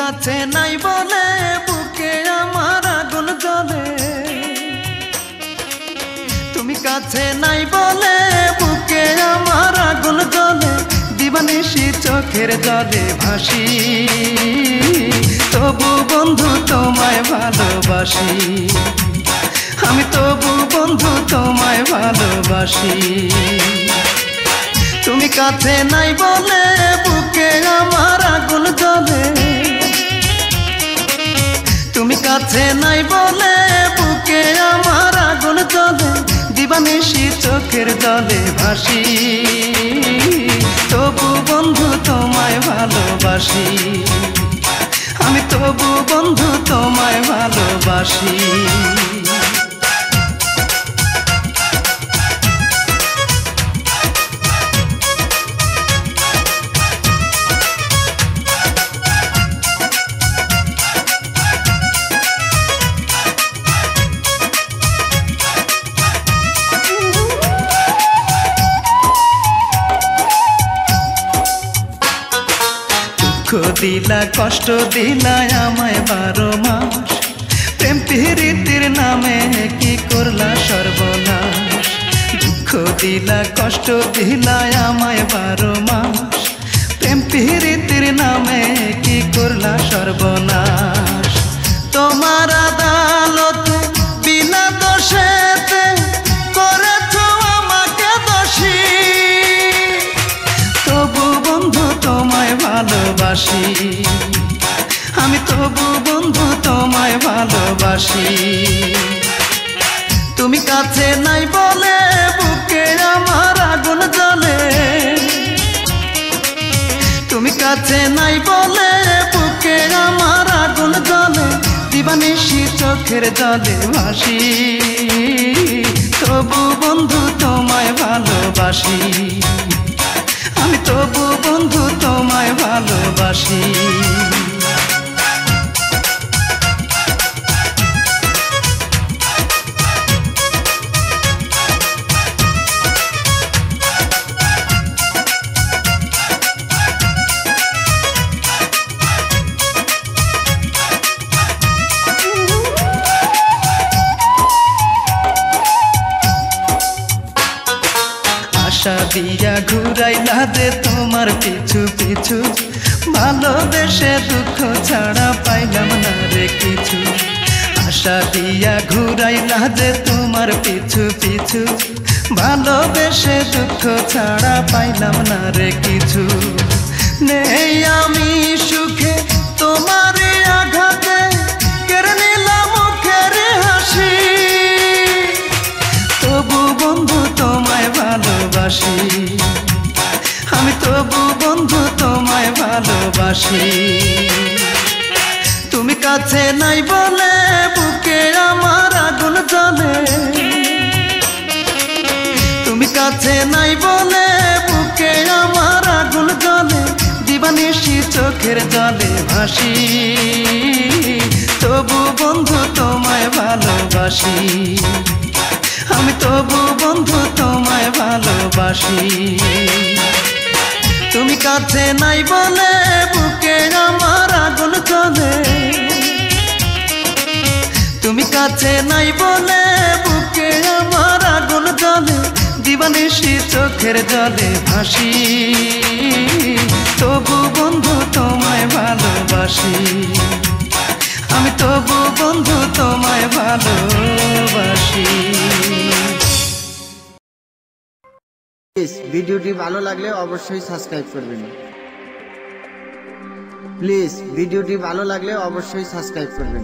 কাছে নাই বলে বুকে আমার আগুন জ্বলে, তুমি কাছে নাই বলে বুকে আমার আগুন জ্বলে, দিবানিশি চোখের জলে ভাসি, তবু বন্ধু তোমায় ভালোবাসি, আমি তবু বন্ধু তোমায় ভালোবাসি। তুমি কাছে নাই বলে বুকে আমার আগুন জ্বলে, তুমি কাছে নাই বলে বুকে আমার আগুন জ্বলে, দিবানিশি চোখের জলে ভাসি, তবু বন্ধু তোমায় ভালোবাসি, আমি তবু বন্ধু তোমায় ভালোবাসি। দিলা কষ্ট দিলা আমায় 12 মাস, প্রেম প্রীতির নামে কি করলা সর্বনাশ। দুঃখ দিলা কষ্ট দিলা আমায় 12 মাস, প্রেম প্রীতির নামে কি করলা সর্বনাশ। তোমার আদালতে বিনা দোষেতে করেছ আমাকে দোষী, তবু বন্ধু তোমায় ভালোবাসি, আমি তবু বন্ধু তোমায় ভালোবাসি। তুমি কাছে নাই বলে বুকে আমার আগুন জ্বলে, তুমি কাছে নাই বলে বুকে আমার আগুন জ্বলে, দিবানিশি চোখের জলে ভাসি, তবু বন্ধু তোমায় ভালোবাসি, আমি তবু বন্ধু তোমায় ভালোবাসি। আশা দিয়া ঘুরাইলা যে তোমার পিছু পিছু, ভালোবেসে দুঃখ ছাড়া পাইলাম না রে কিছু। আশা দিয়া ঘুরাইলা যে তোমার পিছু পিছু, ভালোবেসে দুঃখ ছাড়া পাইলাম না রে কিছু। নেই আমি সুখে তোমার আঘাতে, কেড়ে নিলাম মুখের হাসি, তবু বন্ধু তোমায় ভালোবাসি, আমি তবু বন্ধু তোমায় ভালোবাসি। তুমি কাছে নাই বলে বুকে আমার আগুন জ্বলে, তুমি কাছে নাই বলে বুকে আমার আগুন জ্বলে, দিবানিশি চোখের জলে ভাসি, তবু বন্ধু তোমায় ভালোবাসি, আমি তবু বন্ধু তোমায় ভালোবাসি। তুমি কাছে নাই বলে বুকে আমার আগুন জ্বলে, তুমি কাছে নাই বলে বুকে আমার আগুন জ্বলে, দিবানিশি চোখের জলে ভাসি, তবু বন্ধু তোমায় ভালোবাসি, আমি তবু বন্ধু তোমায় ভালোবাসি। ভিডিওটি ভালো লাগলে অবশ্যই সাবস্ক্রাইব করবেন। প্লিজ ভিডিওটি ভালো লাগলে অবশ্যই সাবস্ক্রাইব করবেন।